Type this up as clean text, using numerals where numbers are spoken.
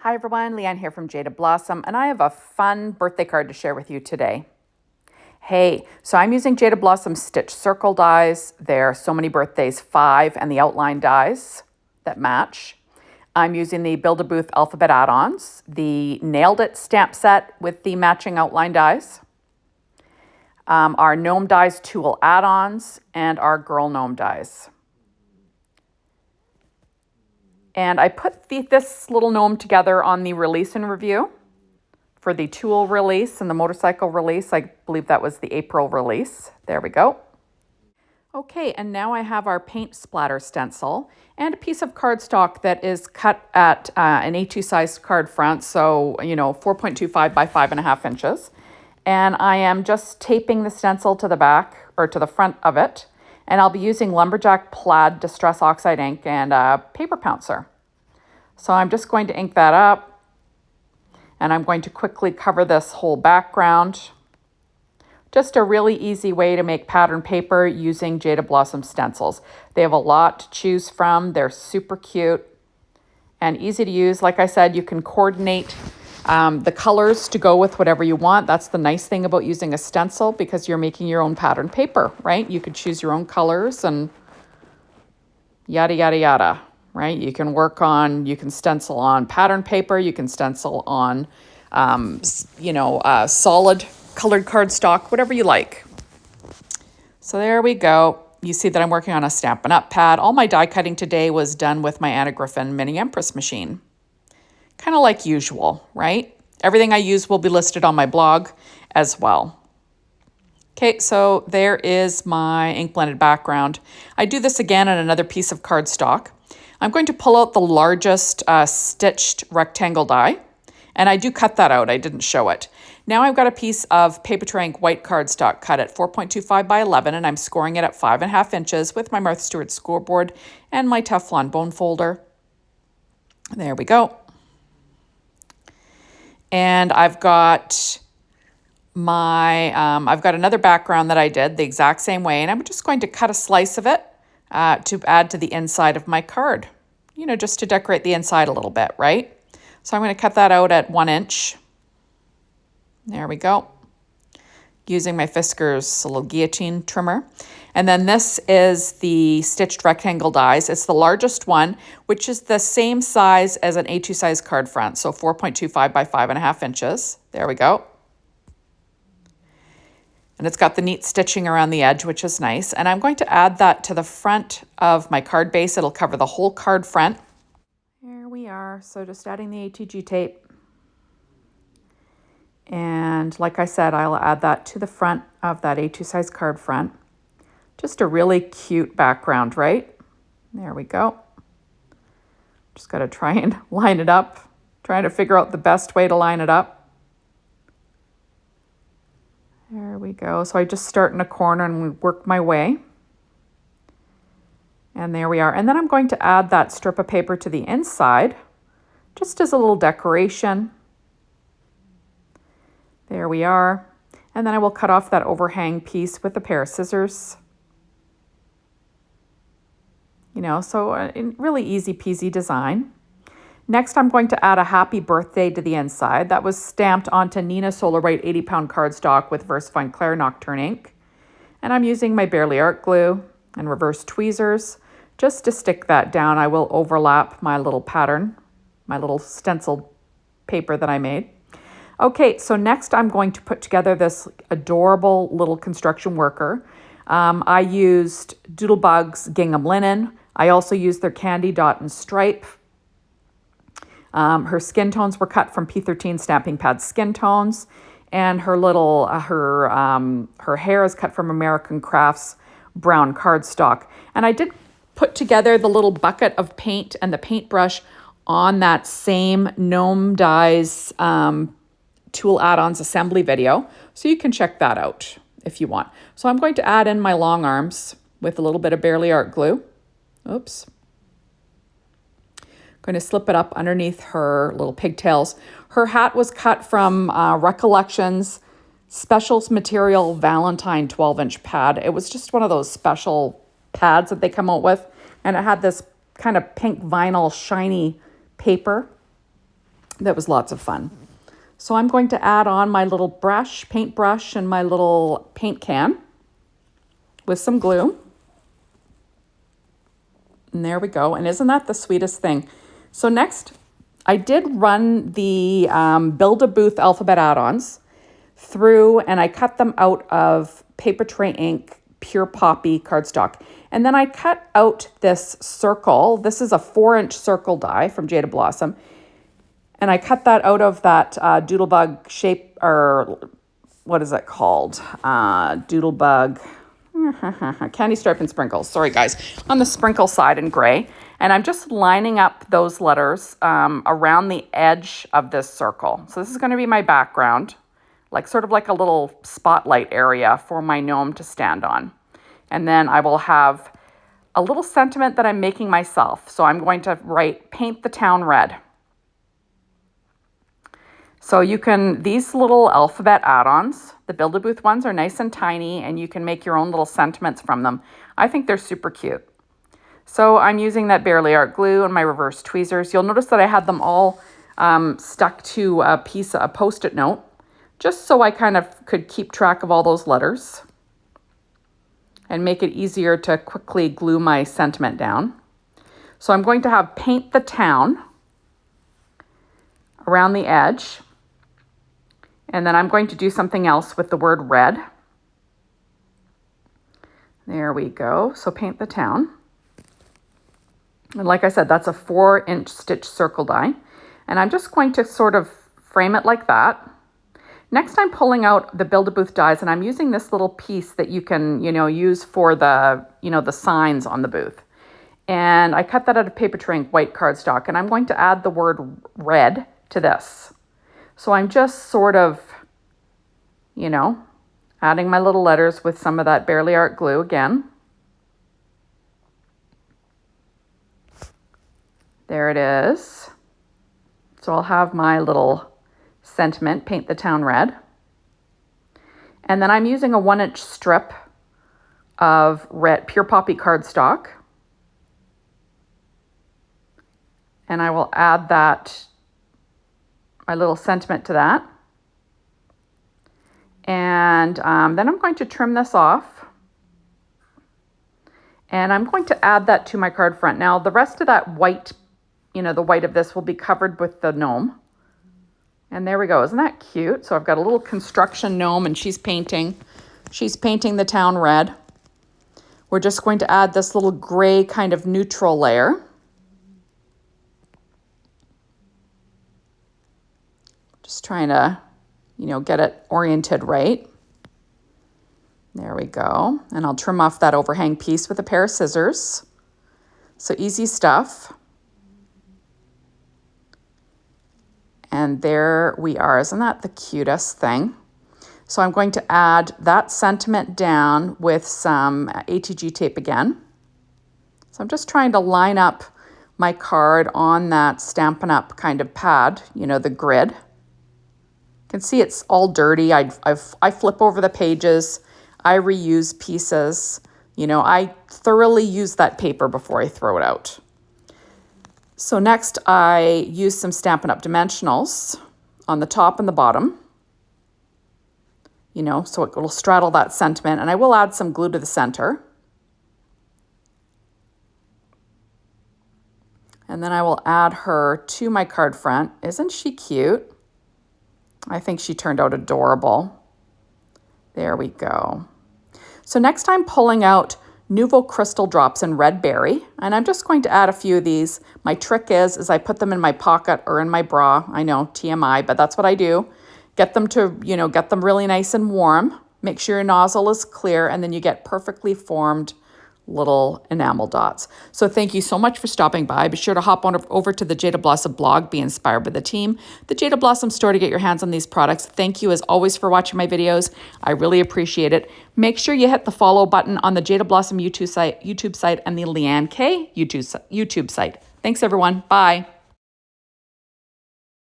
Hi everyone, Leanne here from Jaded Blossom, and I have a fun birthday card to share with you today. Hey, so I'm using Jaded Blossom stitch circle dies. There are so many birthdays, 5, and the outline dies that match. I'm using the Build-A-Booth alphabet add-ons, the Nailed It stamp set with the matching outline dies, our Gnome dies tool add-ons, and our Girl Gnome dies. And I put this little gnome together on the release and review for the tool release and the motorcycle release. I believe that was the April release. There we go. Okay, and now I have our Paint Splatter stencil and a piece of cardstock that is cut at an A2 size card front, so 4.25 by 5.5 inches. And I am just taping the stencil to the back or to the front of it. And I'll be using Lumberjack Plaid Distress Oxide ink and a paper pouncer. So I'm just going to ink that up. And I'm going to quickly cover this whole background. Just a really easy way to make pattern paper using Jaded Blossom stencils. They have a lot to choose from. They're super cute and easy to use. Like I said, you can coordinate the colors to go with whatever you want. That's the nice thing about using a stencil because you're making your own pattern paper, right? You could choose your own colors and yada, yada, yada, right? You can stencil on pattern paper. You can stencil on, solid colored cardstock, whatever you like. So there we go. You see that I'm working on a Stampin' Up pad. All my die cutting today was done with my Anna Griffin Mini Empress machine. Kind of like usual, right? Everything I use will be listed on my blog as well. Okay, so there is my ink blended background. I do this again on another piece of cardstock. I'm going to pull out the largest stitched rectangle die, and I do cut that out. I didn't show it. Now I've got a piece of Paper Ink white cardstock cut at 4.25 by 11, and I'm scoring it at 5.5 inches with my Martha Stewart scoreboard and my Teflon bone folder. There we go. And I've got I've got another background that I did the exact same way, and I'm just going to cut a slice of it to add to the inside of my card, just to decorate the inside a little bit, right? So I'm going to cut that out at 1 inch. There we go. Using my Fiskars little guillotine trimmer. And then this is the stitched rectangle dies. It's the largest one, which is the same size as an A2 size card front. So 4.25 by 5.5 inches. There we go. And it's got the neat stitching around the edge, which is nice. And I'm going to add that to the front of my card base. It'll cover the whole card front. Here we are. So just adding the ATG tape. And like I said, I'll add that to the front of that A2 size card front. Just a really cute background, right? There we go. Just got to try and line it up. Trying to figure out the best way to line it up. There we go. So I just start in a corner and work my way. And there we are. And then I'm going to add that strip of paper to the inside, just as a little decoration. There we are. And then I will cut off that overhang piece with a pair of scissors. So a really easy peasy design. Next, I'm going to add a happy birthday to the inside. That was stamped onto Nina Solar White 80-pound cardstock with VersaFine Claire Nocturne ink. And I'm using my Bearly Art glue and reverse tweezers. Just to stick that down, I will overlap my little pattern, my little stenciled paper that I made. Okay, so next I'm going to put together this adorable little construction worker. I used Doodlebug's gingham linen. I also used their Candy Dot and Stripe. Her skin tones were cut from P13 Stamping Pad skin tones, and her little her hair is cut from American Crafts brown cardstock. And I did put together the little bucket of paint and the paintbrush on that same Gnome Dies Tool Add Ons assembly video, so you can check that out if you want. So I'm going to add in my long arms with a little bit of Bearly Art glue. Oops. Going to slip it up underneath her little pigtails. Her hat was cut from Recollections Specials Material Valentine 12-inch pad. It was just one of those special pads that they come out with, and it had this kind of pink vinyl shiny paper. that was lots of fun. So I'm going to add on my little brush, paint brush, and my little paint can with some glue. And there we go. And isn't that the sweetest thing? So next, I did run the Build-A-Booth alphabet add-ons through, and I cut them out of paper tray ink, pure poppy cardstock. And then I cut out this circle. This is a 4-inch circle die from Jaded Blossom. And I cut that out of that doodlebug shape, or what is it called? Doodlebug, candy stripe and sprinkles. Sorry, guys. On the sprinkle side in gray. And I'm just lining up those letters around the edge of this circle. So this is going to be my background, like sort of like a little spotlight area for my gnome to stand on. And then I will have a little sentiment that I'm making myself. So I'm going to write, paint the town red. So you can, these little alphabet add-ons, the Build-A-Booth ones are nice and tiny, and you can make your own little sentiments from them. I think they're super cute. So I'm using that Barely Art glue and my reverse tweezers. You'll notice that I had them all stuck to a Post-it note, just so I kind of could keep track of all those letters and make it easier to quickly glue my sentiment down. So I'm going to have paint the town around the edge. And then I'm going to do something else with the word red. There we go. So paint the town. And like I said, that's a 4-inch stitch circle die. And I'm just going to sort of frame it like that. Next, I'm pulling out the Build-A-Booth dies, and I'm using this little piece that you can, use for the, the signs on the booth. And I cut that out of paper tray ink white cardstock, and I'm going to add the word red to this. So I'm just sort of, adding my little letters with some of that Barely Art glue again. There it is. So I'll have my little sentiment, paint the town red. And then I'm using a 1-inch strip of red pure poppy cardstock. And I will add that, my little sentiment to that. And then I'm going to trim this off. And I'm going to add that to my card front. Now the rest of that white, the white of this will be covered with the gnome. And there we go. Isn't that cute? So I've got a little construction gnome, and she's painting the town red. We're just going to add this little gray kind of neutral layer. Just trying to, get it oriented right. There we go. And I'll trim off that overhang piece with a pair of scissors. So easy stuff. And there we are. Isn't that the cutest thing? So I'm going to add that sentiment down with some ATG tape again. So I'm just trying to line up my card on that Stampin' Up kind of pad, the grid. You can see it's all dirty. I flip over the pages. I reuse pieces. I thoroughly use that paper before I throw it out. So next I use some Stampin' Up! Dimensionals on the top and the bottom, so it will straddle that sentiment, and I will add some glue to the center. And then I will add her to my card front. Isn't she cute? I think she turned out adorable. There we go. So next I'm pulling out Nouveau Crystal Drops in Red Berry, and I'm just going to add a few of these. My trick is I put them in my pocket or in my bra. I know, TMI, but that's what I do. Get them to, get them really nice and warm. Make sure your nozzle is clear, and then you get perfectly formed little enamel dots. So thank you so much for stopping by. Be sure to hop on over to the Jaded Blossom blog, be inspired by the team, the Jaded Blossom store to get your hands on these products. Thank you as always for watching my videos. I really appreciate it. Make sure you hit the follow button on the Jaded Blossom YouTube site and the Leanne K YouTube site. Thanks everyone. Bye.